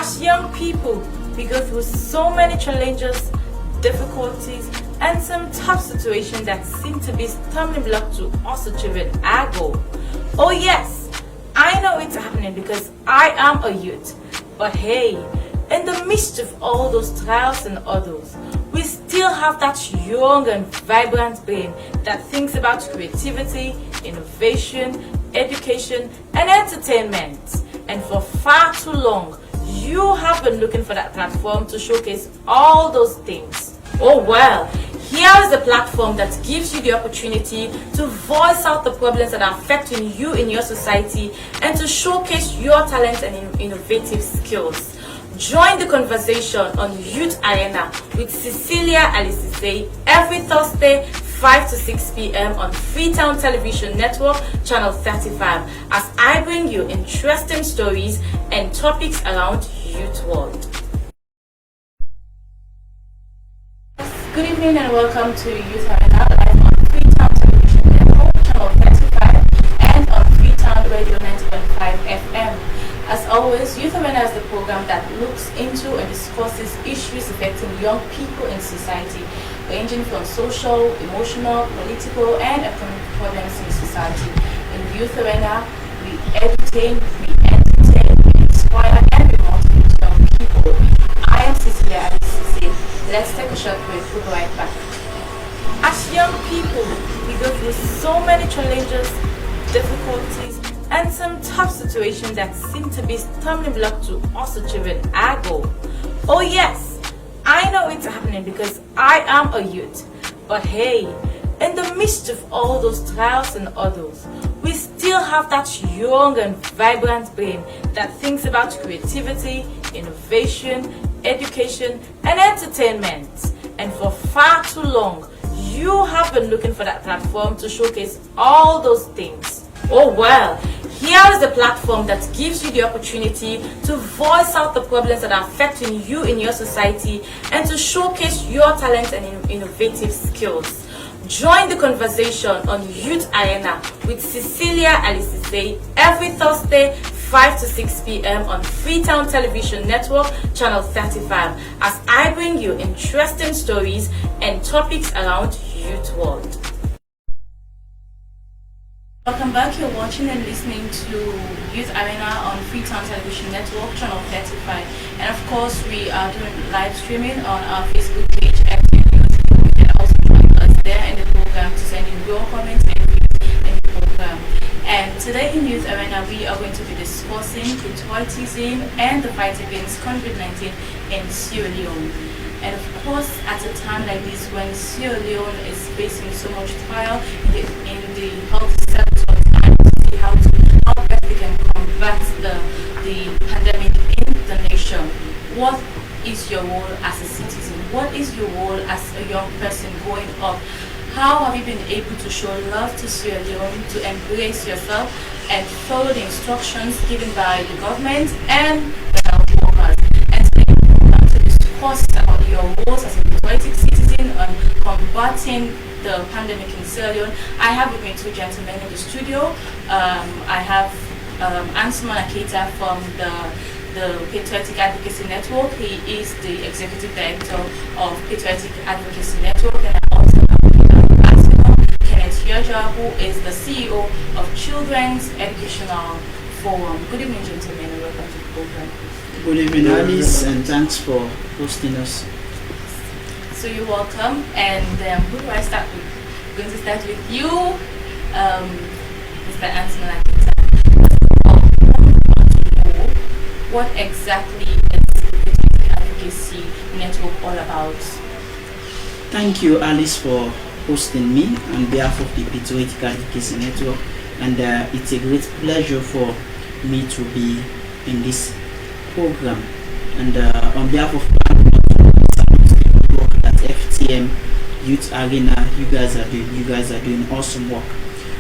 As young people, we go through so many challenges, difficulties, and some tough situations that seem to be stumbling block to us achieving our goal. Oh yes, I know it's happening because I am a youth. But hey, in the midst of all those trials and others, we still have that young and vibrant brain that thinks about creativity, innovation, education, and entertainment. And for far too long, you have been looking for that platform to showcase all those things. Oh well, here is a platform that gives you the opportunity to voice out the problems that are affecting you in your society and to showcase your talents and innovative skills. Join the conversation on Youth Arena with Cecilia and Sesay every Thursday 5 to 6 p.m. on Freetown Television Network, Channel 35, as I bring you interesting stories and topics around youth world. Good evening and welcome to Youth Arena live on Freetown Television Network, Channel 35, and on Freetown Radio 90.5 FM. As always, Youth Arena is the program that looks into and discusses issues affecting young people in society, ranging from social, emotional, political, and economic problems in society. In Youth Arena, we entertain, we inspire, and we motivate young people. I am Cecilia and Sesay. Let's take a short break. We'll be right back. As young people, we go through so many challenges, difficulties, and some tough situations that seem to be stumbling block to us achieving our goal. Oh yes, I know it's happening because I am a youth. But hey, in the midst of all those trials and others, we still have that young and vibrant brain that thinks about creativity, innovation, education, and entertainment. And for far too long, you have been looking for that platform to showcase all those things. Oh well, here is the platform that gives you the opportunity to voice out the problems that are affecting you in your society and to showcase your talents and innovative skills. Join the conversation on Youth Arena with Cecilia and Sesay every Thursday 5 to 6 p.m. on Freetown Television Network, Channel 35, as I bring you interesting stories and topics around youth world. Welcome back. You're watching and listening to Youth Arena on Freetown Television Network, Channel 35. And of course, we are doing live streaming on our Facebook page. You can also join us there in the program to send in your comments and views in the program. And today in Youth Arena, we are going to be discussing patriotism and the fight against COVID-19 in Sierra Leone. And of course, at a time like this, when Sierra Leone is facing so much trial in the health sector, time to see how best we can combat the pandemic in the nation. What is your role as a citizen? What is your role as a young person growing up? How have you been able to show love to Sierra Leone, to embrace yourself and follow the instructions given by the government and the health workers? And today we want to discuss about your roles as a patriotic citizen on combating the pandemic in Sierra Leone. I have with me two gentlemen in the studio. I have ANSUMANA KEITA from the Patriotic Advocacy Network. He is the Executive Director of Patriotic Advocacy Network, and I also have KENNIETH, who is the CEO of Children's Educational Forum. Good evening, gentlemen, and welcome to the program. Good evening, Alice, and thanks for hosting us. So you're welcome. And who do I start with? I'm going to start with you, Mr. ANSUMANA KEITA. What exactly is the Patriotic Advocacy Network all about? Thank you, Alice, for hosting me on behalf of the Patriotic Advocacy Network, and it's a great pleasure for me to be in this program. And on behalf of work at FTM Youth Arena, you guys are doing awesome work.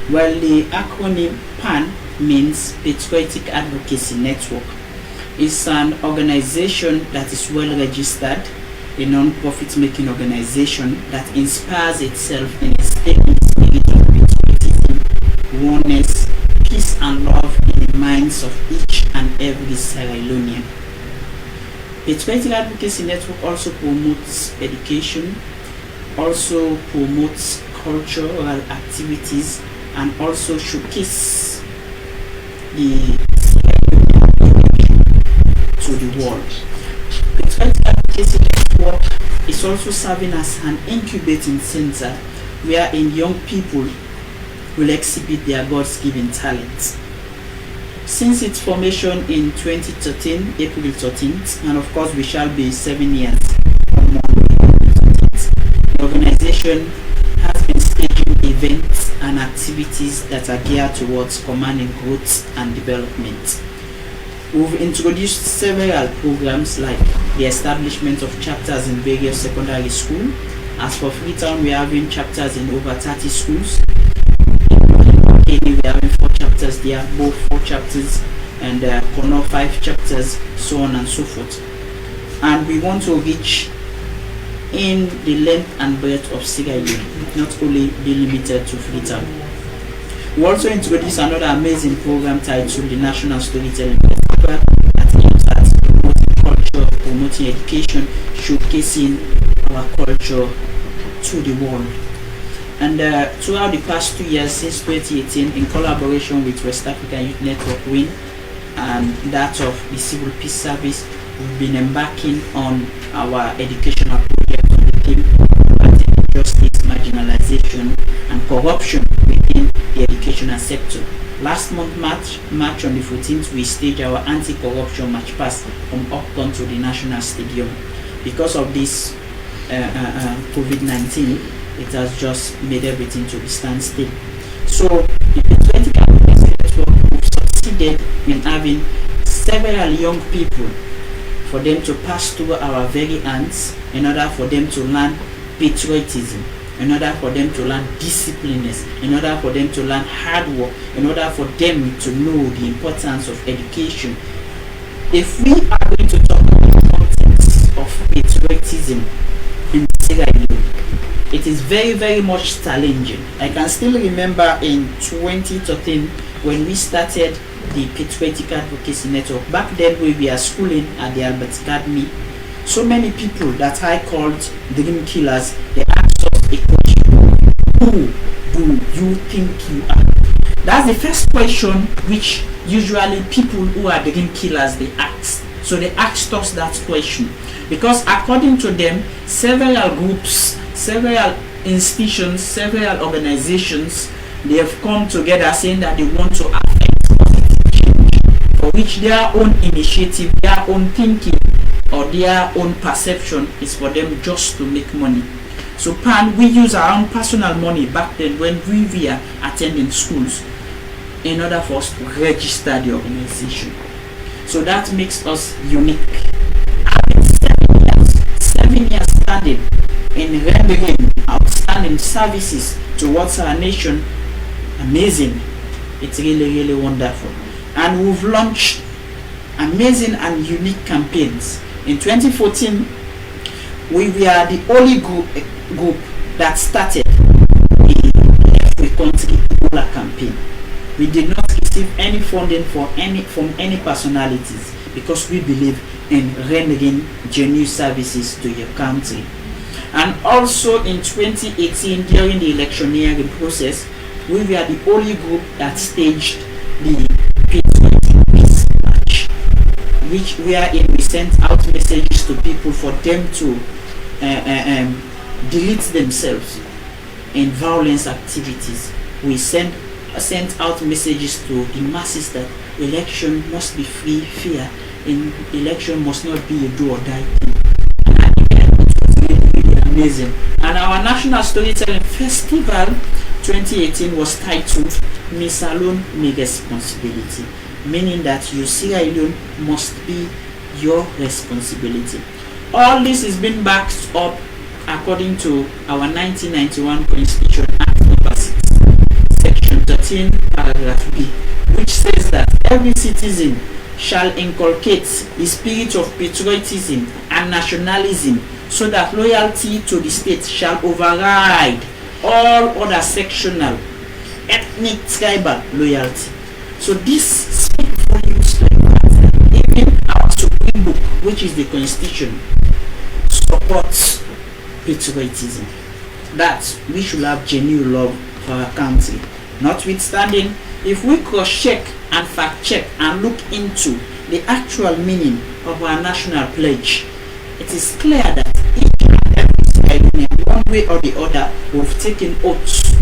Well, the acronym PAN means Patriotic Advocacy Network. It's an organization that is well registered, a non-profit making organization that inspires itself in a statement spirit of patriotism, oneness, peace and love in the minds of each and every Sierra Leonean. Patriotic Advocacy Network also promotes education, also promotes cultural activities, and also showcase the to the world. Patriotic Advocacy Network is also serving as an incubating center wherein young people will exhibit their God's-given talents. Since its formation in 2013, April 13th, and of course we shall be 7 years on Monday, the organization has been staging events and activities that are geared towards commanding growth and development. We've introduced several programs like the establishment of chapters in various secondary schools. As for Freetown, we are having chapters in over 30 schools. We are having 4 chapters there, both 4 chapters, and Kono 5 chapters, so on and so forth. And we want to reach in the length and breadth of Sierra Leone, not only be limited to Freetown. We also introduced another amazing program titled the National Storytelling Festival that aims at promoting culture, promoting education, showcasing our culture to the world. And throughout the past 2 years, since 2018, in collaboration with West African Youth Network WIN and that of the Civil Peace Service, we've been embarking on our educational project on the theme of justice, marginalization, and corruption within the educational sector. Last month, March on the 14th, we staged our anti-corruption march past from Uptown to the National Stadium. Because of this COVID-19, it has just made everything to be standstill. So the Patriotic Advocacy Network have succeeded in having several young people for them to pass through our very hands in order for them to learn patriotism, in order for them to learn disciplines, in order for them to learn hard work, in order for them to know the importance of education. If we are going to talk about the context of patriotism in Sierra Leone, it is very, very much challenging. I can still remember in 2013 when we started the Patriotic Advocacy Network. Back then we were schooling at the Albert Academy. So many people that I called dream killers, they asked us a question: who do you think you are? That's the first question which usually people who are dream killers they ask. So they asked us that question because according to them, several groups, several institutions, several organizations, they have come together saying that they want to affect positive change, for which their own initiative, their own thinking, or their own perception is for them just to make money. So we use our own personal money back then when we were attending schools in order for us to register the organization. So that makes us unique. Having 7 years standing in rendering outstanding services towards our nation, amazing. It's really, really wonderful. And we've launched amazing and unique campaigns. In 2014, we were the only group that started the Left We Country Ebola campaign. We did not receive any funding from any personalities because we believe in rendering genuine services to your country. And also in 2018, during the electioneering process, we were the only group that staged the Patriotic Peace March, which wherein we sent out messages to people for them to delete themselves in violence activities. We sent out messages to the masses that election must be free, fair, and election must not be a do or die thing. Amazing. And our National Storytelling Festival 2018 was titled "Me Salon, Me Responsibility," meaning that you Sierra Leone must be your responsibility. All this is being backed up according to our 1991 Constitution Act number 6, Section 13, Paragraph B, which says that every citizen shall inculcate the spirit of patriotism and nationalism, so that loyalty to the state shall override all other sectional, ethnic, tribal loyalty. So this speaks volumes like that. Even our Supreme book, which is the Constitution, supports patriotism. That we should have genuine love for our country. Notwithstanding, if we cross-check and fact-check and look into the actual meaning of our national pledge, it is clear that each and every Sierra, one way or the other, we've taken oaths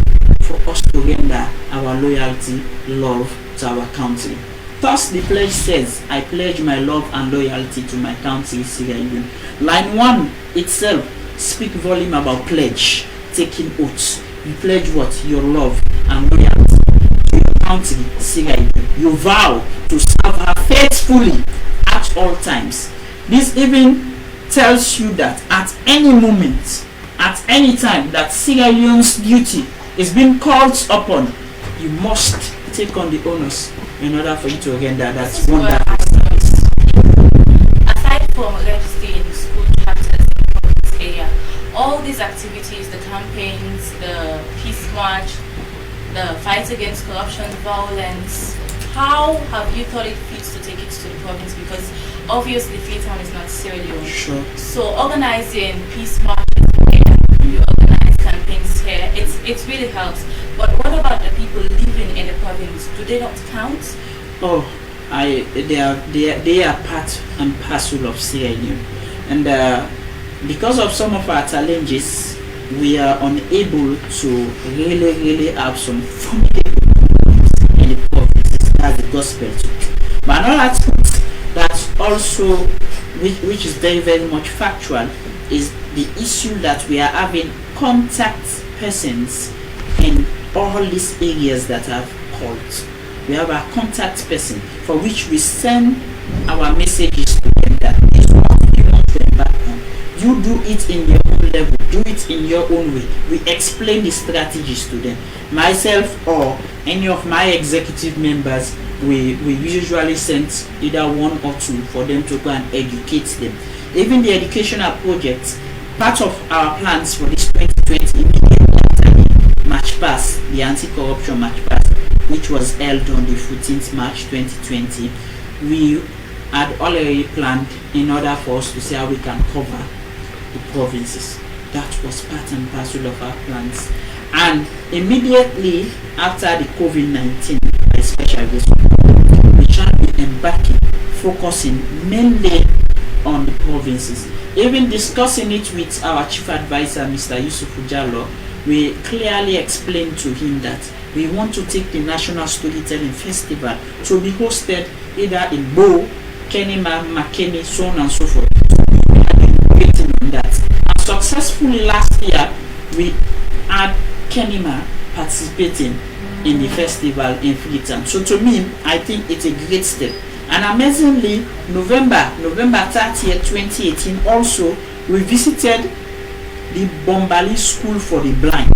for us to render our loyalty, love to our country. Thus, the pledge says, I pledge my love and loyalty to my country, Sierra Leone. Line 1 itself speaks volume about pledge, taking oaths. You pledge what? Your love and loyalty to your country, Sierra Leone. You vow to serve her faithfully at all times. This even tells you that at any moment, at any time that Sierra Leone's duty is being called upon, you must take on the onus in order for you to render that wonderful service. Aside from registering school chapters in this area, all these activities, the campaigns, the peace march, the fight against corruption, violence, how have you thought it fits to take it to the province? Because obviously Freetown is not Sierra Leone. Sure. So organizing peace marches here, you organize campaigns here, it really helps. But what about the people living in the province? Do they not count? Oh, they are part and parcel of Sierra Leone, and because of some of our challenges, we are unable to really have some formidable in the provinces. That's the gospel truth. But another truth that also, which is very much factual, is the issue that we are having contact persons in all these areas that I've called. We have a contact person for which we send our messages to them that this is what you want to embark on. You do it in your own level, do it in your own way. We explain the strategies to them. Myself or any of my executive members, we usually send either one or two for them to go and educate them. Even the educational projects, part of our plans for this 2020 immediately after the March Pass, the anti-corruption March Pass, which was held on the 14th March 2020, we had already planned in order for us to see how we can cover the provinces. That was part and parcel of our plans. And immediately after the COVID-19, especially this one, we shall be embarking, focusing mainly on the provinces. Even discussing it with our chief advisor, Mr. Yusuf Ujalo, we clearly explained to him that we want to take the National Storytelling Festival to be hosted either in Bo, Kenema, Makeni, so on and so forth. So we are waiting on that. And successfully last year, we had Kenema participating in the festival in Freetown. So to me, I think it's a great step. And amazingly, November 30th, 2018, also, we visited the Bombali School for the Blind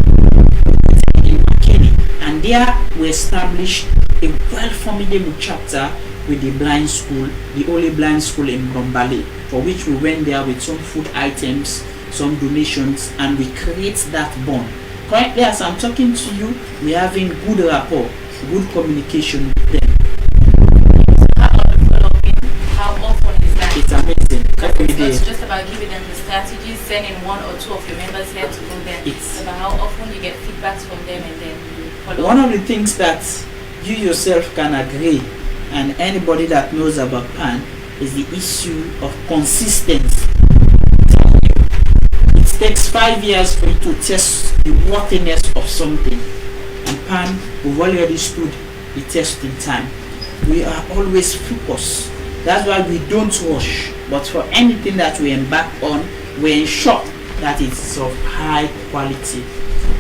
in Makeni, and there we established a well-formidable chapter with the blind school, the only blind school in Bombali, for which we went there with some food items, some donations, and we create that bond. Currently, as I'm talking to you, we're having good rapport, good communication with them. How often is that? It's amazing. Every day. It's not just about giving them the strategies, sending one or two of your members here to go there. It's about how often you get feedbacks from them and then you follow. One of the things that you yourself can agree, and anybody that knows about PAN, is the issue of consistency. It takes 5 years for you to test the worthiness of something, and PAN, we've already stood the test in time. We are always focused. That's why we don't rush, but for anything that we embark on, we ensure that it's of high quality.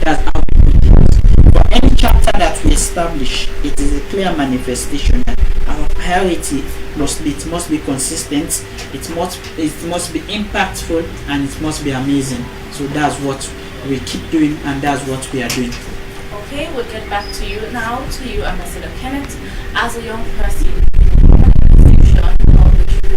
That's how we do it. For any chapter that we establish, it is a clear manifestation that our priority must be consistent, it must be impactful, and it must be amazing. So that's what we keep doing, and that's what we are doing. Okay, we'll get back to you now. To you, Ambassador Kenneth, as a young person,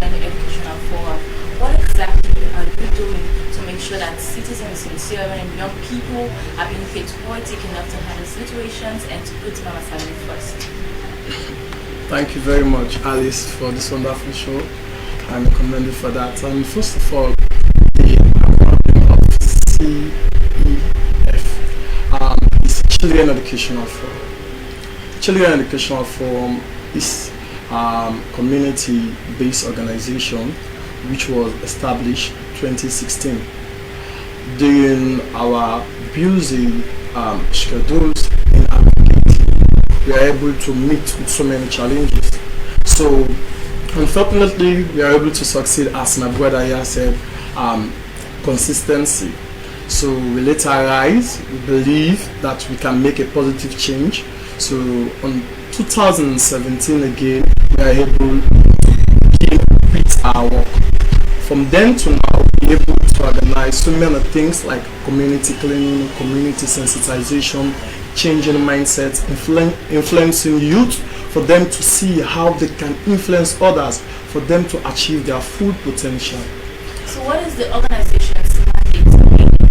educational forum, what exactly are you doing to make sure that citizens in Sierra and young people are being patriotic enough to handle situations and to put Mama Saleh first? Thank you very much, Alice, for this wonderful show. I'm commended for that. And first of all, the acronym of CEF is Children Educational Forum. Children Educational Forum is community-based organization which was established 2016. During our busy schedules in advocacy, we are able to meet with so many challenges. So unfortunately, we are able to succeed, as my brother here said, consistency. So we let our rise, we believe that we can make a positive change. So on 2017 again, we are able to repeat our work. From then to now, we're able to organize so many things like community cleaning, community sensitization, changing mindsets, influencing youth for them to see how they can influence others, for them to achieve their full potential. So what is the organization's mandate,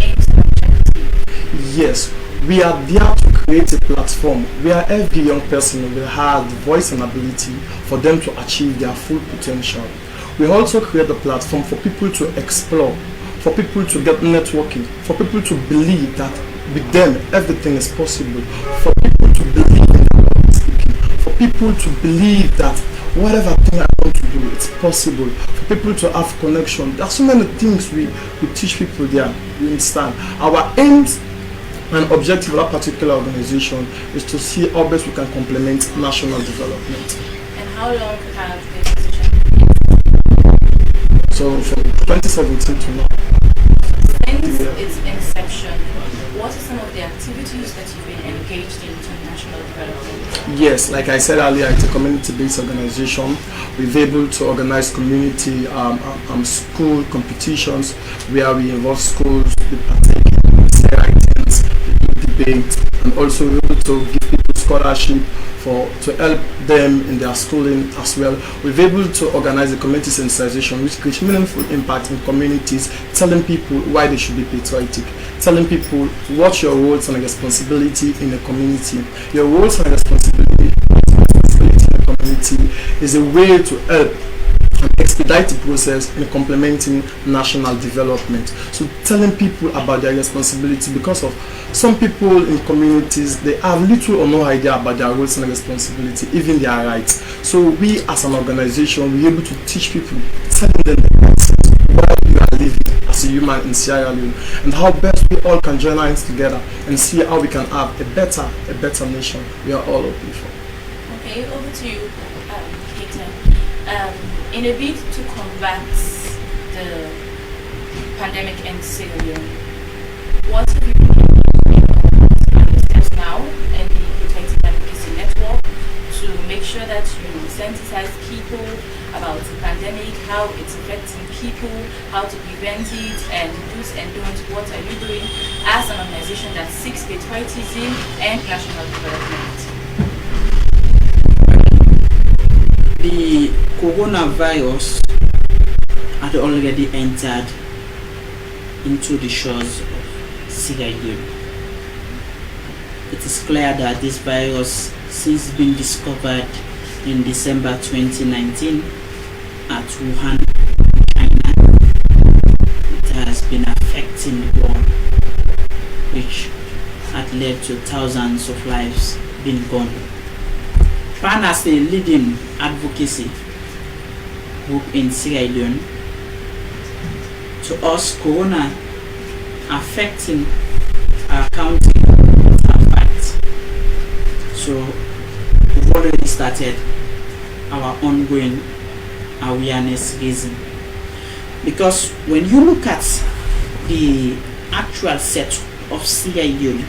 aims and objective? Yes, we are there to create a platform where every young person will have the voice and ability for them to achieve their full potential. We also create a platform for people to explore, for people to get networking, for people to believe that with them everything is possible, for people to believe in public speaking, for people to believe that whatever thing I want to do, it's possible, for people to have connection. There are so many things we teach people there, you understand. Our aims and objective of that particular organization is to see how best we can complement national development. And how long have the organization So from 2017 to now. Since its inception, what are some of the activities that you've been engaged in to national development? Yes, like I said earlier, it's a community-based organization. We've been able to organize community school competitions where we involve schools, we partake in essay writings, we do debate, and also we're able to give people scholarship to help them in their schooling as well. We've been able to organize a community sensitization which creates meaningful impact in communities, telling people why they should be patriotic, telling people what your roles and responsibility in a community. Your roles and responsibility in a community is a way to help and expedite the process in implementing national development. So telling people about their responsibility, because of some people in communities, they have little or no idea about their roles and responsibility, even their rights. So we as an organization, we're able to teach people, telling them the rights, where you are living as a human in Sierra Leone, and how best we all can join hands together and see how we can have a better nation we are all hoping for. Okay, over to you, KEITA. In a bid to combat the pandemic in Sierra Leone, what have you been steps now in the Patriotic Advocacy Network to make sure that you sensitize people about the pandemic, how it's affecting people, how to prevent it, and do's and don'ts? What are you doing as an organization that seeks patriotism and national development? The coronavirus had already entered into the shores of Sierra Leone. It is clear that this virus, since being discovered in December 2019 at Wuhan, China, it has been affecting the world, which had led to thousands of lives being gone. PAN as a leading advocacy group in Sierra Leone, to us, Corona affecting our country is a fact. So we've already started our ongoing awareness raising. Because when you look at the actual set of Sierra Leone,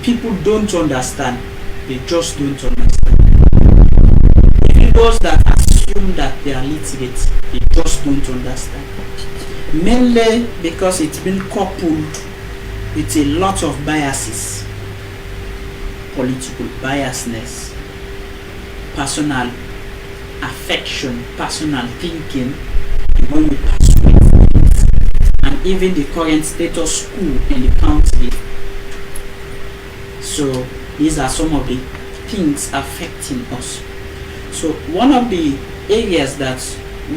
people don't understand. They just don't understand. Even those that assume that they are literate, they just don't understand. Mainly because it's been coupled with a lot of biases, political biasness, personal affection, personal thinking, the way you persuade things, and even the current status quo in the country. So these are some of the things affecting us. So one of the areas that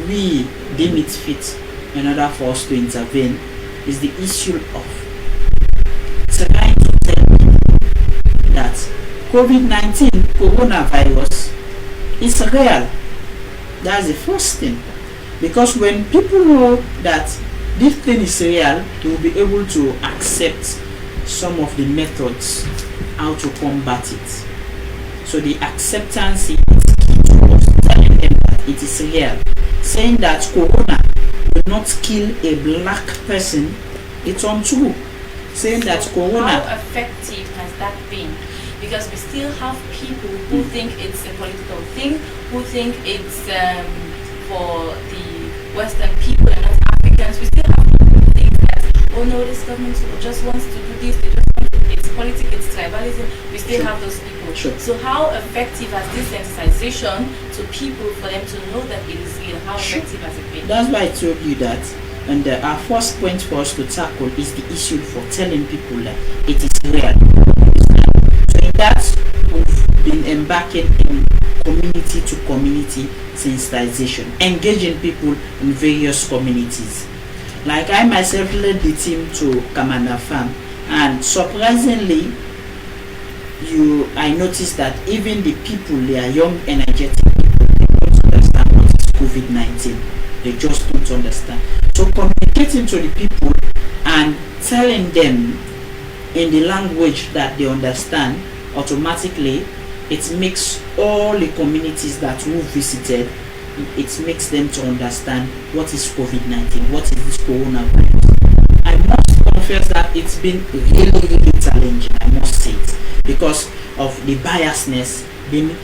we deem it fit in order for us to intervene is the issue of trying to tell people that COVID-19 coronavirus is real. That's the first thing, because when people know that this thing is real, they will be able to accept some of the methods how to combat it. So the acceptance is key to us, telling them that it is real. Saying that corona will not kill a black person, it's untrue. Saying that corona... How effective has that been? Because we still have people who think it's a political thing, who think it's for the Western people and not Africans. We still have people who think that, oh no, this government just wants to do this, they just want to, it's politics, it's tribalism. We still have those people. So how effective has this sensitization to people for them to know that it is real? How effective has it been? That's why I told you that. And our first point for us to tackle is the issue for telling people that it is real. So in that, we've been embarking in community to community sensitization, engaging people in various communities. Like I myself led the team to Kamanda Farm, and surprisingly, I noticed that even the people, they are young, energetic people, they don't understand what is COVID-19. They just don't understand. So communicating to the people and telling them in the language that they understand, automatically it makes all the communities that we visited, it makes them to understand what is COVID-19, what is this coronavirus. I must confess that it's been really, really challenging, I must say it, because of the biasness being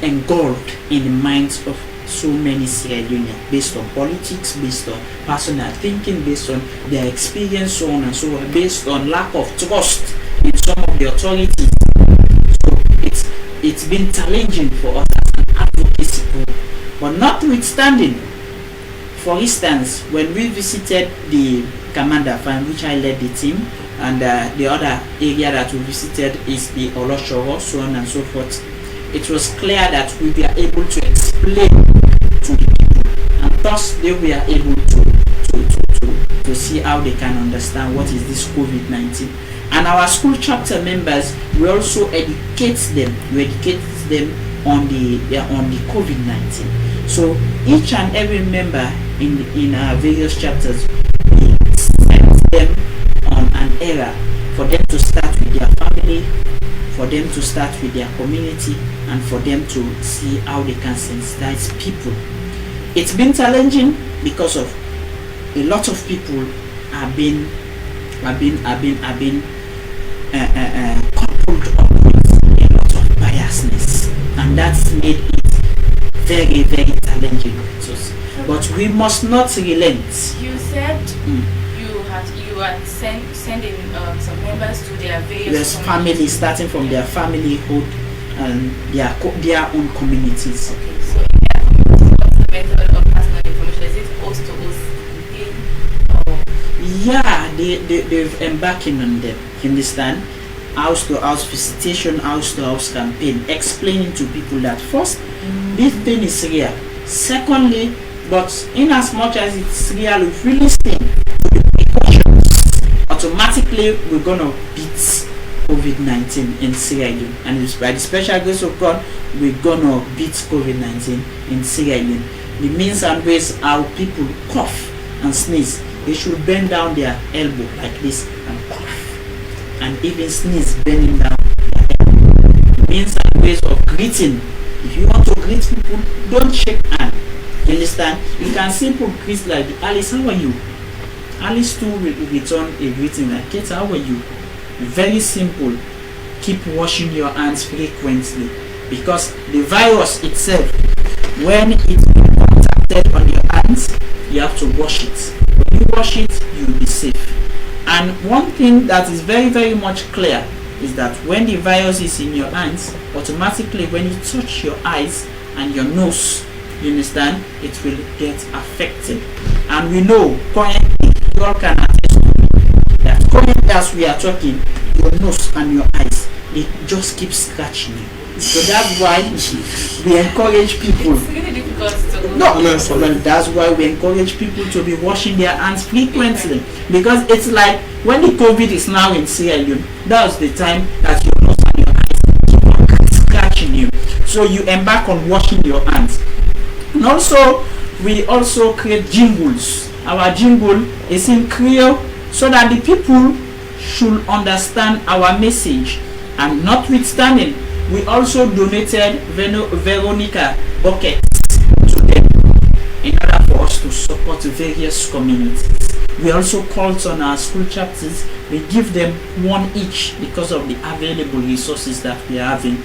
engulfed in the minds of so many Sierra Leoneans, based on politics, based on personal thinking, based on their experience, so on and so on, based on lack of trust in some of the authorities. So it's been challenging for us as an advocacy group. But notwithstanding, for instance, when we visited the Kamanda Farm, which I led the team, and the other area that we visited is the Oloshoro, so on and so forth, it was clear that we were able to explain to the people, and thus they were able to see how they can understand what is this COVID-19. And our school chapter members, we also educate them. We educate them on the COVID-19. So each and every member in our various chapters, we set them on an era for them to start with their family, for them to start with their community, and for them to see how they can sensitize people. It's been challenging because of a lot of people have been coupled up with a lot of biasness, and that's made it very, very challenging to us. But we must not relent. You said you are sending some members to their various families, starting from their familyhood and their own communities. Okay, so in their communities, what's the method of personal information? Is it host to host? Yeah, they've embarking on them. You understand? House to house visitation, house to house campaign, explaining to people that first, this thing is real. Secondly, but in as much as it's real, if we listen to the precautions, automatically we're gonna beat COVID-19 in Sierra Leone, and by the special grace of God, we're gonna beat COVID-19 in Sierra Leone. The means and ways how people cough and sneeze, they should bend down their elbow like this and cough, and even sneeze bending down their elbow. The means and ways of greeting, if you want to greet people, don't shake hands. You understand? You can simply greet like, Alice, how are you? Alice too will return a greeting like, Kate, how are you? Very simple. Keep washing your hands frequently, because the virus itself, when it's contacted on your hands, you have to wash it. When you wash it, you'll be safe. And one thing that is very, very much clear is that when the virus is in your hands, automatically when you touch your eyes and your nose, you understand, it will get affected. And we know currently, you all can attest to that currently as we are talking, your nose and your eyes, they just keep scratching you. So that's why we encourage people. It's really difficult to No, that's why we encourage people to be washing their hands frequently, because it's like when the COVID is now in Sierra Leone, that's the time that your nose and your eyes keep scratching you. So you embark on washing your hands. And also, we also create jingles. Our jingle is in Creole so that the people should understand our message. And notwithstanding, we also donated Veronica buckets to them in order for us to support various communities. We also called on our school chapters. We give them one each because of the available resources that we are having.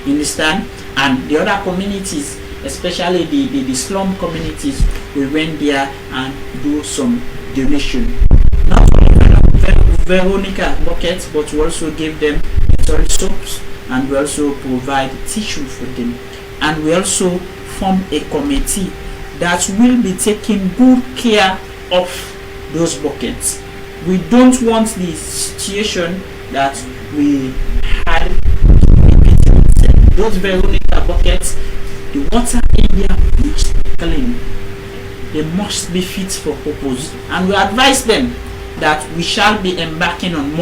You understand? And the other communities, especially the slum communities, we went there and do some donation. Not only Veronica buckets, but we also gave them toilet soaps, and we also provide tissue for them. And we also form a committee that will be taking good care of those buckets. We don't want the situation that we had. Those Veronica buckets, the water in there must be clean. They must be fit for purpose. And we advise them that we shall be embarking on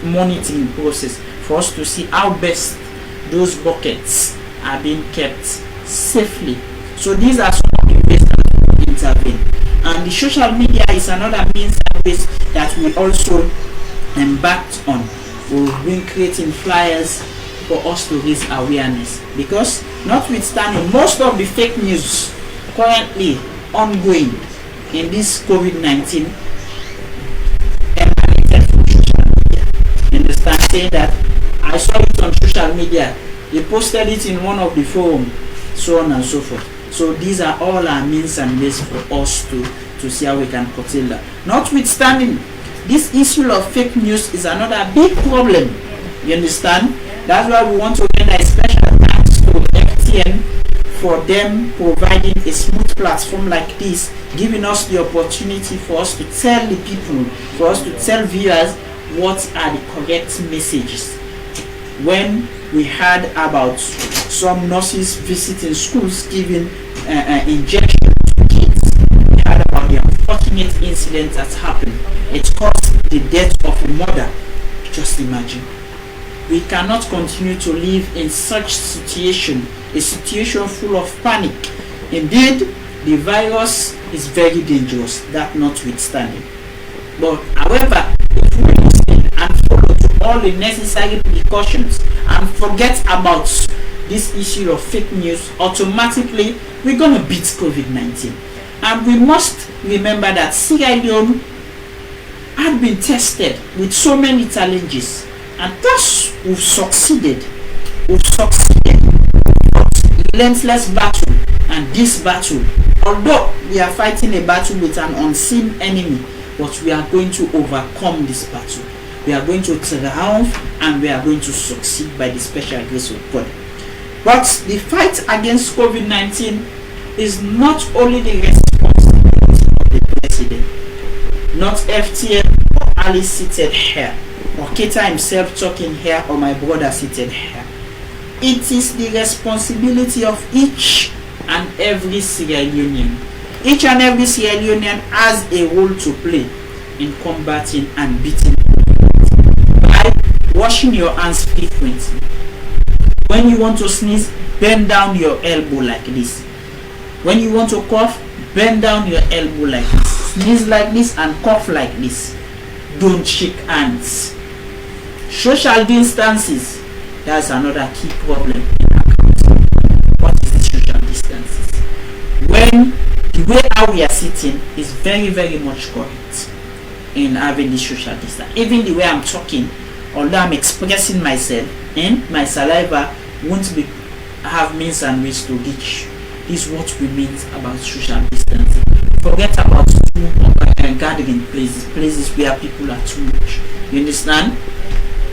monitoring process for us to see how best those buckets are being kept safely. So these are some of the ways that we intervene. And the social media is another means and ways that we also embarked on. We've been creating flyers for us to raise awareness, because notwithstanding most of the fake news currently ongoing in this COVID-19 emanated from social media. You understand? Saying that I saw it on social media, they posted it in one of the forums, so on and so forth. So these are all our means and ways for us to see how we can curtail that. Notwithstanding, this issue of fake news is another big problem. You understand? That's why we want to get a special thanks to FTN for them providing a smooth platform like this, giving us the opportunity for us to tell the people, for us to tell viewers what are the correct messages. When we heard about some nurses visiting schools giving injections to kids, we heard about the unfortunate incident that happened. It caused the death of a mother. Just imagine. We cannot continue to live in such situation, a situation full of panic. Indeed, the virus is very dangerous, that notwithstanding. But however, if we listen and follow to all the necessary precautions and forget about this issue of fake news, automatically we're going to beat COVID-19. And we must remember that Sierra Leone had been tested with so many challenges, and thus we've succeeded. We've succeeded. Relentless battle, and this battle, although we are fighting a battle with an unseen enemy, but we are going to overcome this battle. We are going to triumph, and we are going to succeed by the special grace of God. But the fight against COVID-19 is not only the responsibility of the president, not FTN or Ali seated here, or KEITA himself talking here, or my brother seated here. It is the responsibility of each and every Sierra Leonean. Each and every Sierra Leonean has a role to play in combating and beating by washing your hands frequently. When you want to sneeze, bend down your elbow like this. When you want to cough, bend down your elbow like this. Sneeze like this and cough like this. Don't shake hands. Social distances, that's another key problem in our country. What is the social distances? When the way how we are sitting is very, very much correct in having the social distance. Even the way I'm talking, although I'm expressing myself, and my saliva won't be have means and ways to reach. This is what we mean about social distancing. Forget about gathering places where people are too much. You understand?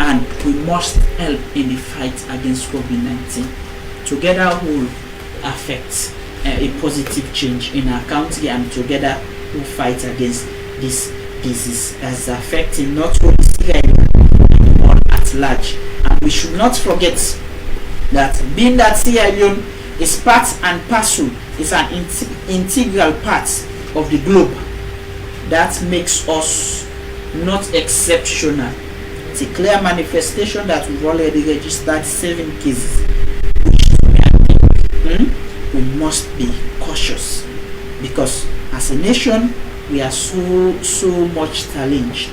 And we must help in the fight against COVID-19. Together we'll affect a positive change in our country, and together we'll fight against this disease that's affecting not only Sierra Leone but all at large. And we should not forget that being that Sierra Leone is part and parcel, is an integral part of the globe, that makes us not exceptional. It's a clear manifestation that we've already registered 7 cases, which we must be cautious, because as a nation we are so much challenged.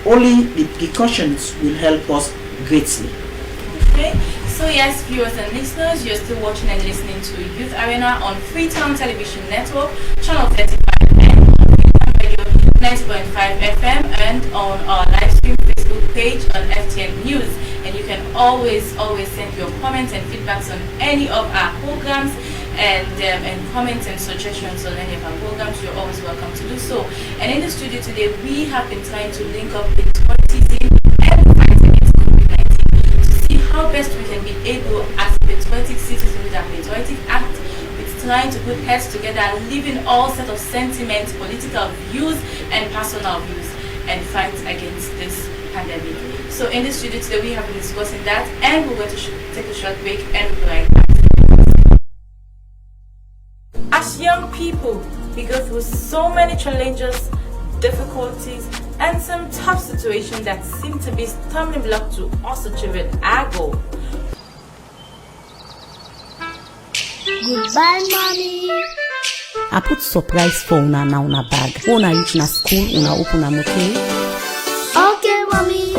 Only the precautions will help us greatly. Okay, so yes, viewers and listeners, you're still watching and listening to Youth Arena on Freetown Television Network, channel 35, and on Freetown Radio 90.5 FM, and on our live stream Facebook page on FTN News. And you can always send your comments and feedbacks on any of our programs, and comments and suggestions on any of our programs. You're always welcome to do so. And in the studio today, we have been trying to link up patriotism and fight against COVID-19 to see how best we can be able, as patriotic citizens with our Patriotic Act, with trying to put heads together, leaving all set of sentiments, political views, and personal views, and fight against this pandemic. So in the studio today, we have been discussing that, and we're going to take a short break and we'll be right back. As young people, we go through so many challenges, difficulties, and some tough situations that seem to be stumbling block to us achieving our goal. Goodbye, mommy. I put surprise for una na una bag. When I reach na school, una open am, okay? Okay, mommy.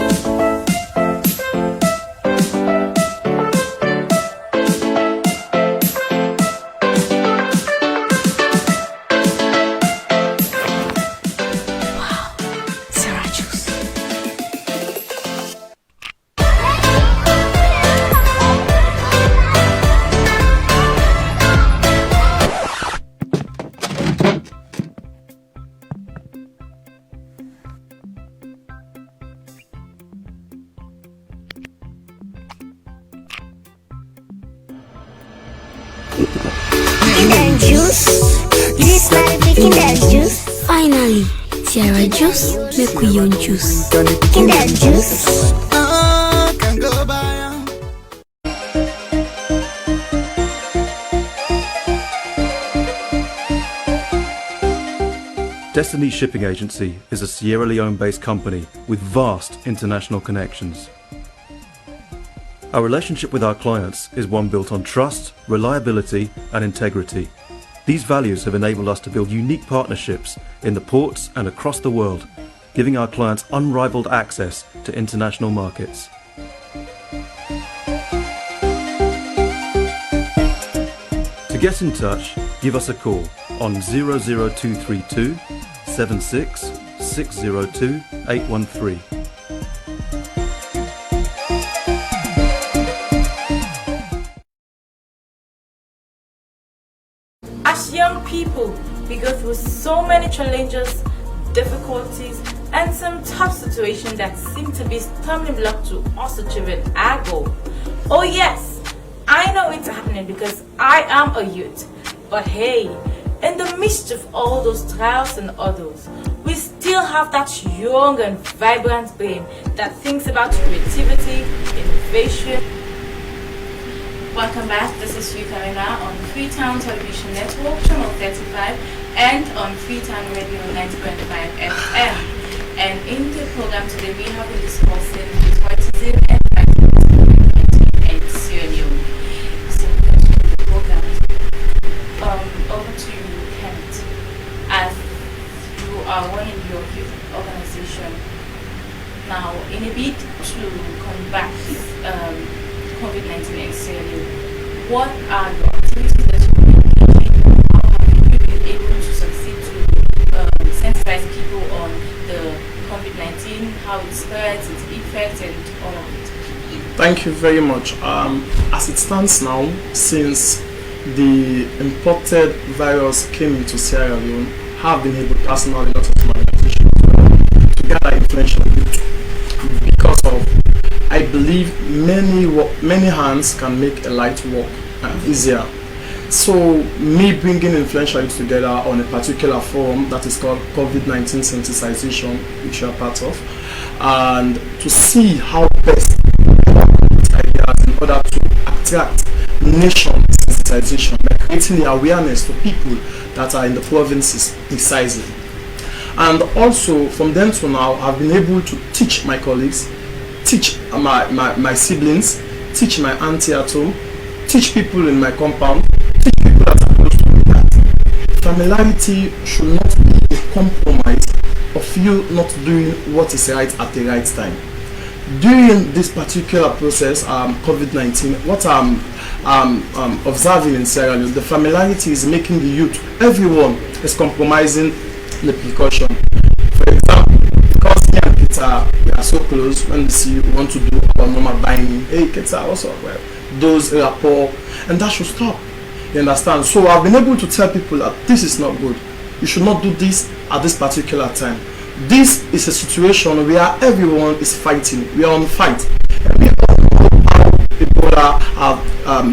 Finally, Sierra juice, make we own juice. Kinder juice. Destiny Shipping Agency is a Sierra Leone-based company with vast international connections. Our relationship with our clients is one built on trust, reliability, and integrity. These values have enabled us to build unique partnerships in the ports and across the world, giving our clients unrivaled access to international markets. To get in touch, give us a call on 00232 76 602 813. As young people, we go through so many challenges, difficulties, and some tough situations that seem to be stumbling block to us achieving our goal. Oh yes, I know it's happening because I am a youth. But hey, in the midst of all those trials and others, we still have that young and vibrant brain that thinks about creativity, innovation. Welcome back. This is Youth Arena on Freetown Television Network, channel 35, and on Freetown Radio 90.5 FM. And in the program today, we have been discussing patriotism and fighting in Sierra Leone. So let's do the program. Over to you, Kenneth. As you are running your youth organization now, in a bid to combat COVID-19 in Sierra Leone, what are your activities that you are engaging in? How have you been able to succeed to sensitize people on the COVID-19, how it spreads, its effects, and all of it? Thank you very much. As it stands now, since the imported virus came into Sierra Leone, have been able personally, not as an organization, to gather influential youth because of, I believe many hands can make a light work easier. So me bringing influential youth together on a particular forum that is called COVID-19 sensitization, which you are part of, and to see how best to ideas in order to attract nation sensitization by creating the awareness to people that are in the provinces precisely. And also from then to now, I've been able to teach my colleagues, teach my siblings, teach my auntie at home, teach people in my compound, teach people that are close to me that familiarity should not be a compromise of you not doing what is right at the right time. During this particular process, COVID-19, what I'm observing in Sierra Leone, the familiarity is making the youth, everyone is compromising the precaution. For example, because me and KEITA, we are so close, when we see we want to do our normal buying, hey KEITA, also, well, those rapport, and that should stop. You understand? So I've been able to tell people that this is not good. You should not do this at this particular time. This is a situation where everyone is fighting. We are on fight. And we all know how Ebola have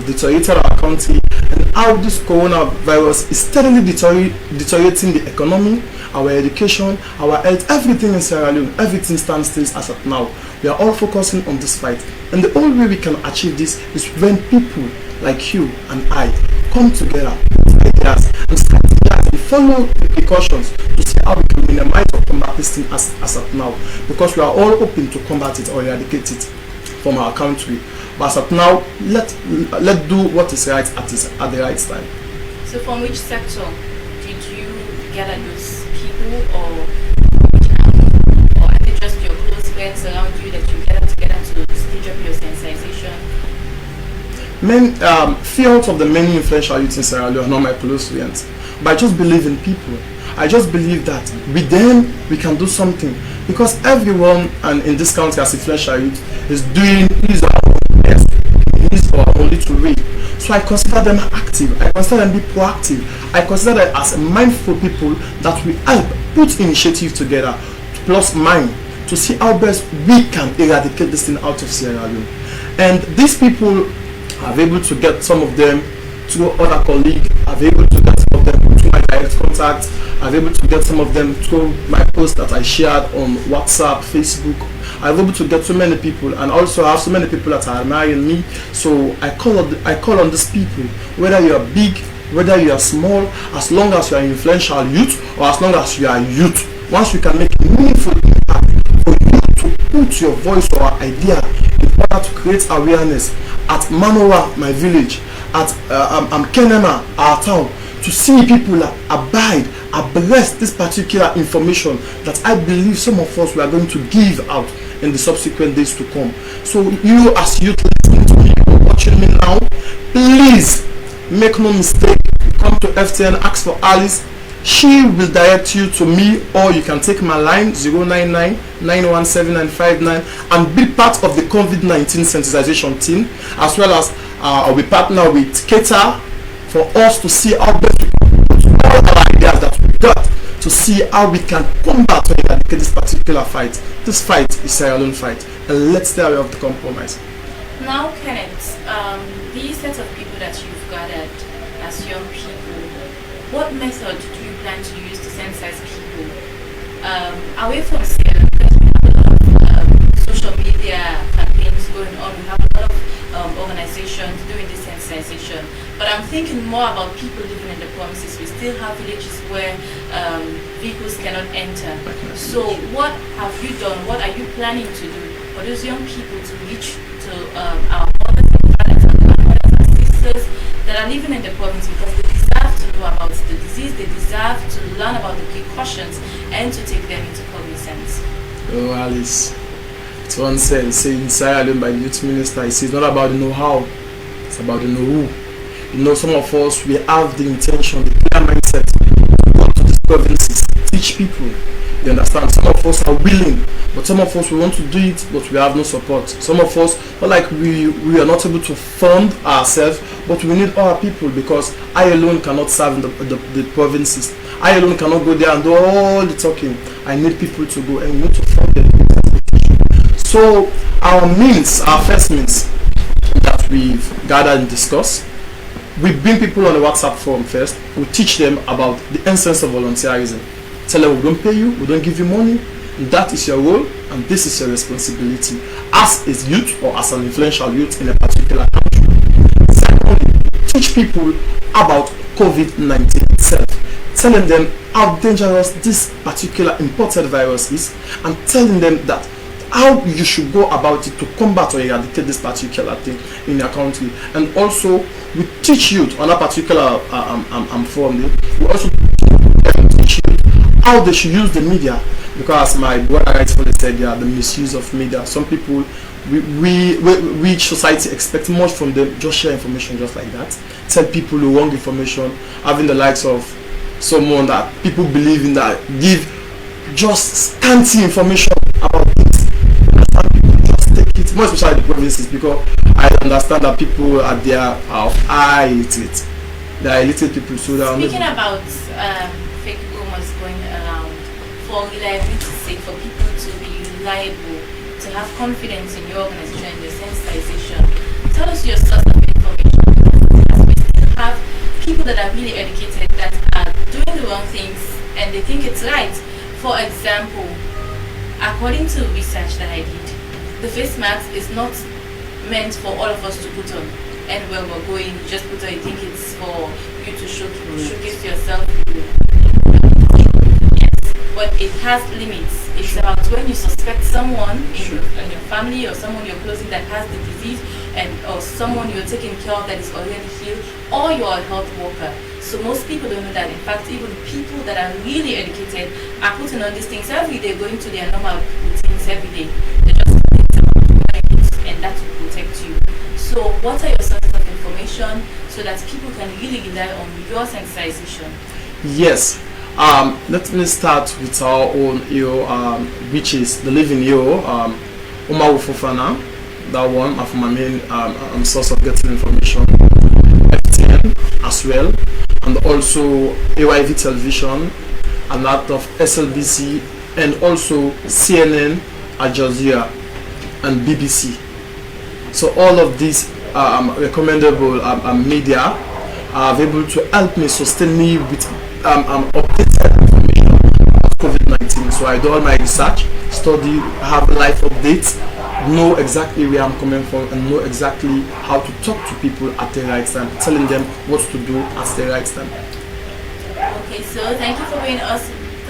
deteriorated our country and how this coronavirus is steadily deteriorating the economy, our education, our health, everything in Sierra Leone, everything stands still as of now. We are all focusing on this fight. And the only way we can achieve this is when people like you and I come together with ideas and strategize and follow the precautions to see how we can minimize or combat this thing as of now. Because we are all hoping to combat it or eradicate it from our country. But as of now, let's do what is right at the right time. So from which sector did you gather those people, or are they just your close friends around you that you gather together to stage up your sensitization? Few out of the many influential youths in Sierra Leone are not my close friends, but I just believe in people. I just believe that with them we can do something, because everyone and in this country as influential youth is doing his or her best, his or her only to read. So I consider them active, I consider them be proactive, I consider them as mindful people that will help put initiative together, plus mind, to see how best we can eradicate this thing out of Sierra Leone. And these people, I've able to get some of them through other colleagues, I've able to get some of them through my direct contacts, I've able to get some of them through my posts that I shared on WhatsApp, Facebook. I've able to get so many people, and also I have so many people that are admiring me. So I call on these people, whether you are big, whether you are small, as long as you are influential youth or as long as you are youth. Once you can make a meaningful impact for you to put your voice or idea in order to create awareness at Manoa, my village, at Kenema, our town, to see people abreast this particular information that I believe some of us were going to give out in the subsequent days to come. So you as youth listening to me or watching me now, please make no mistake, come to FTN, ask for Alice. She will direct you to me, or you can take my line 099-917-959 and be part of the COVID-19 sensitization team, as well as I'll be partner with KEITA for us to see how best we can put all our ideas that we got to see how we can combat or eradicate this particular fight. This fight is Sierra Leone fight, and let's stay away of the compromise. Now, Kenneth, these sets of people that you've gathered as young people, what method do you plan to use to sensitize people away from Sierra? Because we have a lot of social media campaigns going on, we have a lot of organizations doing this sensitization, but I'm thinking more about people living in the provinces. We still have villages where vehicles cannot enter. So what have you done? What are you planning to do for those young people to reach to our mothers and fathers and grandmothers and sisters that are living in the province, because they deserve to know about the disease, they deserve to learn about the precautions and to take them into common sense? Oh, Alice, it's one said, in Sierra Leone by the youth minister, he says it's not about the know-how, it's about the know-who. You know, some of us, we have the intention, the clear mindset to go to these provinces, teach people. You understand? Some of us are willing, but some of us, we want to do it, but we have no support. Some of us, not like we are not able to fund ourselves, but we need our people, because I alone cannot serve in the provinces. I alone cannot go there and do all the talking. I need people to go, and we need to fund them. So our first means that we've gathered and discussed, we bring people on the WhatsApp forum first. We teach them about the essence of volunteerism. Tell them we don't pay you, we don't give you money. That is your role, and this is your responsibility as a youth or as an influential youth in a particular country. teach people about COVID-19 itself, telling them how dangerous this particular imported virus is, and telling them that how you should go about it to combat or eradicate this particular thing in your country. And also we teach youth on a particular forum. We also teach youth how they should use the media, because my brother rightfully said, yeah, the misuse of media. Some people, we society expect much from them. Just share information just like that, tell people the wrong information, having the likes of someone that people believe in, that give just scanty information about it. Some people just take it, more especially the provinces, because I understand that people are there are high illiterate. They are illiterate people. So they are speaking about fake rumors going around, for reliability's sake, for people to be reliable, to have confidence in your organization, your sensitization, tell us your source of information. We still have people that are really educated that are doing the wrong things and they think it's right. For example, according to research that I did, the face mask is not meant for all of us to put on. And when we're going, you just put on, you think it's for you to showcase yourself. But it has limits. It's about when you suspect someone in your family or someone you're close in that has the disease, or someone you're taking care of that is already healed, or you're a health worker. So most people don't know that. In fact, even people that are really educated are putting on these things every day, going to their normal routines every day. They just and that will protect you. So what are your sources of information so that people can really rely on your sensitization? Yes. Let me start with our own hero, which is the living hero, Umaru Fofana. That one from my main source of getting information. FTN as well, and also AYV television, and that of SLBC, and also CNN, Al Jazeera, and BBC. So all of these recommendable media are able to help me sustain me with updated information about COVID-19. So I do all my research, study, have life updates, know exactly where I'm coming from, and know exactly how to talk to people at the right time, telling them what to do at the right time. Okay, so thank you for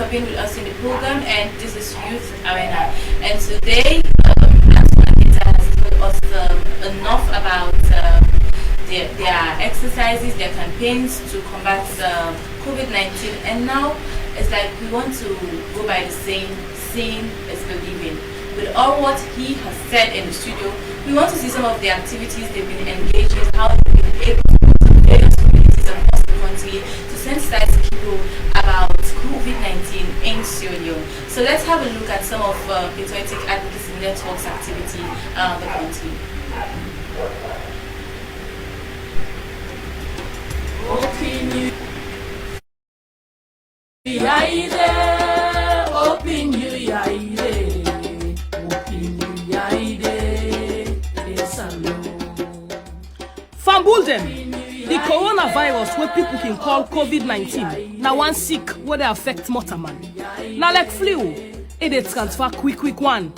being with us in the program, and this is Youth Arena. And today, ANSUMANA has told us enough about their exercises, their campaigns to combat COVID-19, and now it's like we want to go by the saying, seeing is believing. With all what he has said in the studio, we want to see some of the activities they've been engaged in, how they've been able to go to various communities across the country to sensitize people about COVID-19 in Sierra Leone. So let's have a look at some of Patriotic Advocacy Network's activity around the country. Fambul them. The coronavirus, where people can call COVID-19, now one sick where they affect Motaman. Now like flu, it transfer quick one.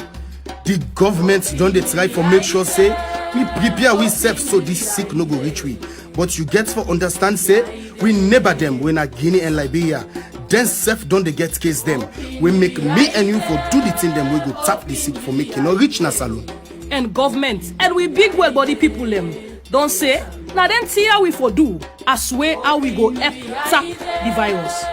The government don't they try for make sure say we prepare we safe so this sick no go reach we. But you get for understand say we neighbor them when a Guinea and Liberia. Then safe don't they get case them. We make me and you for do the thing them we go tap the sick for making no reach na salon. And government and we big well body people them don't say now then see how we for do as way how we go help tap the virus.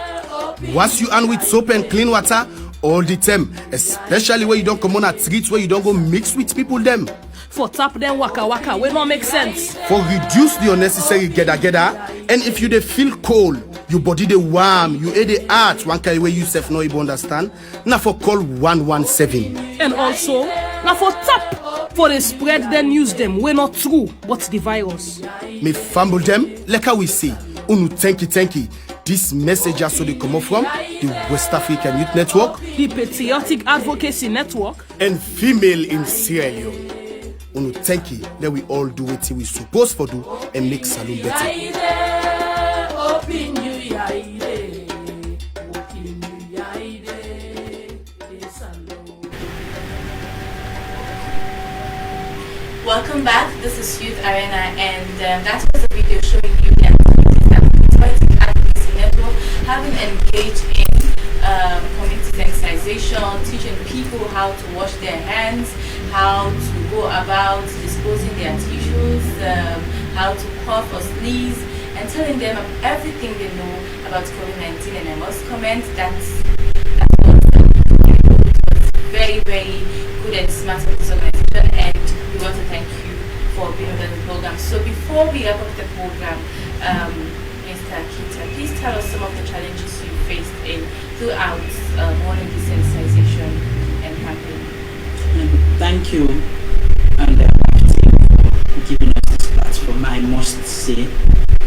Once you and with soap and clean water all the time, especially where you don't come on a treat where you don't go mix with people them. For tap them waka will not make sense. For reduce the unnecessary gather, and if you dey feel cold, your body dey warm, you hear the heart, one kind way you self no even understand, now for call 117. And also, now for tap, for they spread then use them, we're not true, but the virus. Me fumble them, like how we say, unu thank you. This message has so they come up from the West African Youth Network, the Patriotic Advocacy Network, and Female in Sierra Leone. Unu thank you that we all do what we supposed to do and make Salon better. Welcome back. This is Youth Arena, and that was a video showing you the activities that the Patriotic Advocacy Network having engaged in community sensitization, teaching people how to wash their hands, how to go about disposing their tissues, how to cough or sneeze, and telling them everything they know about COVID-19. And I must comment that was very, very good and smart of this organization, and we want to thank you for being on the program. So before we wrap up the program, Mr. KEITA, please tell us some of the challenges you faced throughout morning desensitization and campaign. Thank you, and for giving us this platform. I must say,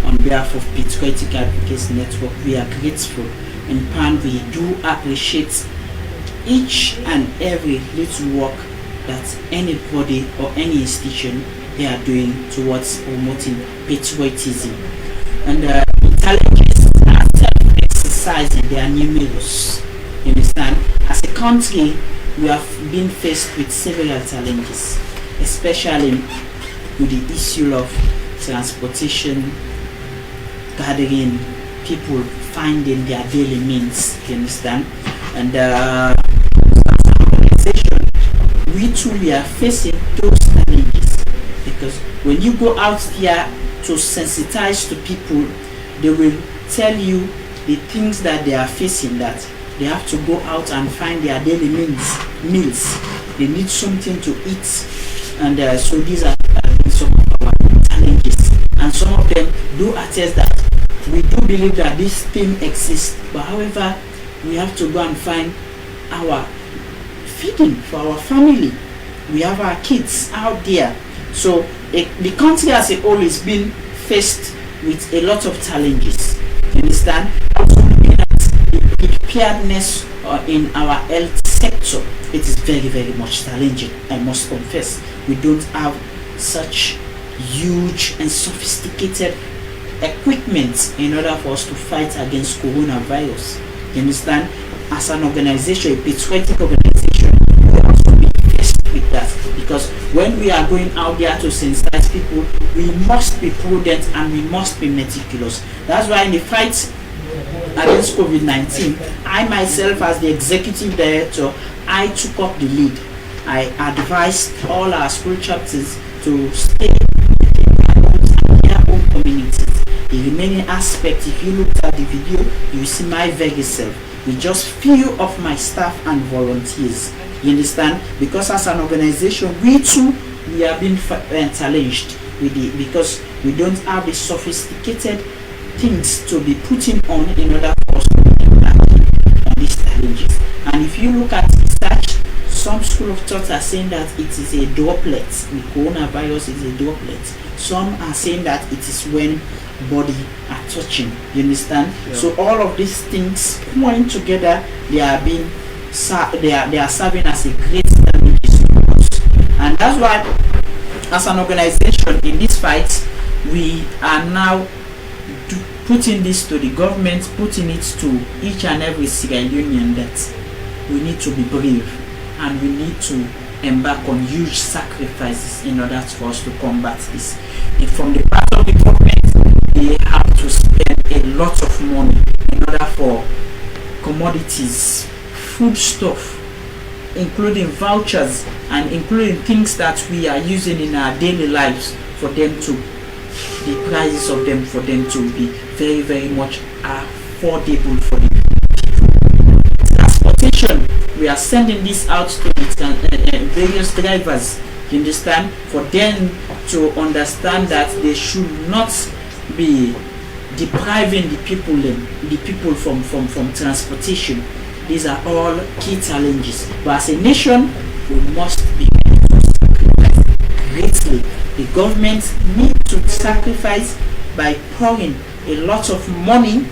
on behalf of Patriotic Advocacy Network, we are grateful, and we do appreciate each and every little work that anybody or any institution they are doing towards promoting patriotism. And the challenges are self-exercising, they are numerous. You understand? As a country, we have been faced with several challenges, especially with the issue of transportation, gathering, people finding their daily means. You understand? And as an organization, we are facing those challenges, because when you go out there to sensitize to people, they will tell you the things that they are facing, that they have to go out and find their daily meals. They need something to eat, and so these are some of our challenges. And some of them do attest that we do believe that this thing exists, but however, we have to go and find our feeding for our family. We have our kids out there. So the country as a whole is being faced with a lot of challenges. You understand? Also looking at the preparedness in our health sector, it is very, very much challenging. I must confess, we don't have such huge and sophisticated equipment in order for us to fight against coronavirus. You understand? As an organization, a patriotic organization, we also be faced with that, because when we are going out there to sensitize people, we must be prudent and we must be meticulous. That's why in the fight against COVID-19, I myself, as the executive director, I took up the lead. I advised all our school chapters to stay in their homes and their own communities. The remaining aspect, if you look at the video, you see my very self with just few of my staff and volunteers. You understand? Because as an organization, we too, we are being challenged with because we don't have the sophisticated things to be putting on in order for us to be on these challenges. And if you look at research, some school of thought are saying that it is a droplet. The coronavirus is a droplet. Some are saying that it is when body are touching. You understand? Yeah. So all of these things point together. They are being they are serving as a great challenges to us. And that's why, as an organization in this fight, we are now putting this to the government, putting it to each and every Sierra Leonean that we need to be brave and we need to embark on huge sacrifices in order for us to combat this. And from the part of the government, they have to spend a lot of money in order for commodities, foodstuff, including vouchers and including things that we are using in our daily lives, for them to, the prices of them, for them to be very, very much affordable for the people. Transportation, we are sending this out to various drivers, you understand, for them to understand that they should not be depriving the people from transportation. These are all key challenges. But as a nation, we must be greatly. The government needs to sacrifice by pouring a lot of money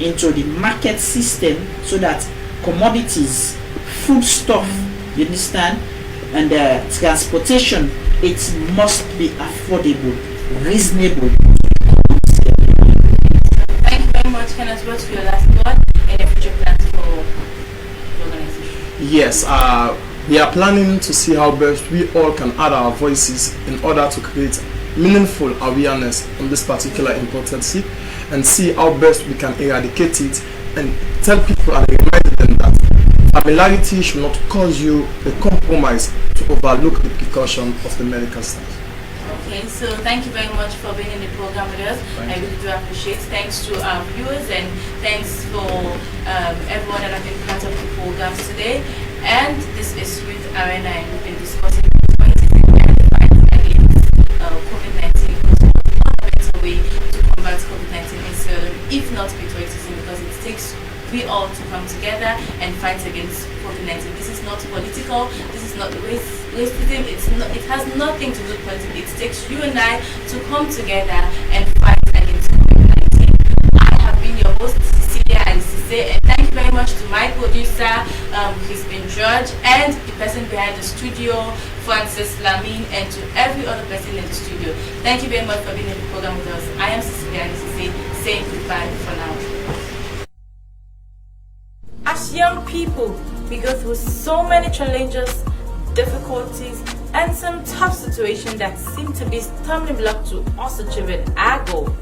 into the market system so that commodities, foodstuff, you understand, and transportation, it must be affordable, reasonable. Thank you very much, Kenneth. What's your last word and your future plans for the organization? Yes, We are planning to see how best we all can add our voices in order to create meaningful awareness on this particular important sick, and see how best we can eradicate it and tell people and remind them that familiarity should not cause you a compromise to overlook the precaution of the medical staff. Okay, so thank you very much for being in the program with us. I really do appreciate. Thanks to our viewers, and thanks for everyone that have been part of the program today. And this is Youth Arena, and we've been discussing the fight against COVID-19, because one better way to combat COVID-19 is if not patriotism, because it takes we all to come together and fight against COVID-19. This is not political. This is not racism. It has nothing to do with politics. It takes you and I to come together and fight against COVID-19. I have been your host, Cecilia and Sesay, and thank you very much to my producer, Crispin George, and the person behind the studio, Francis Lamine, and to every other person in the studio. Thank you very much for being in the program with us. I am Cecilia and Sesay, saying goodbye for now. As young people, we go through so many challenges, difficulties, and some tough situations that seem to be stumbling block to us achieving our goal.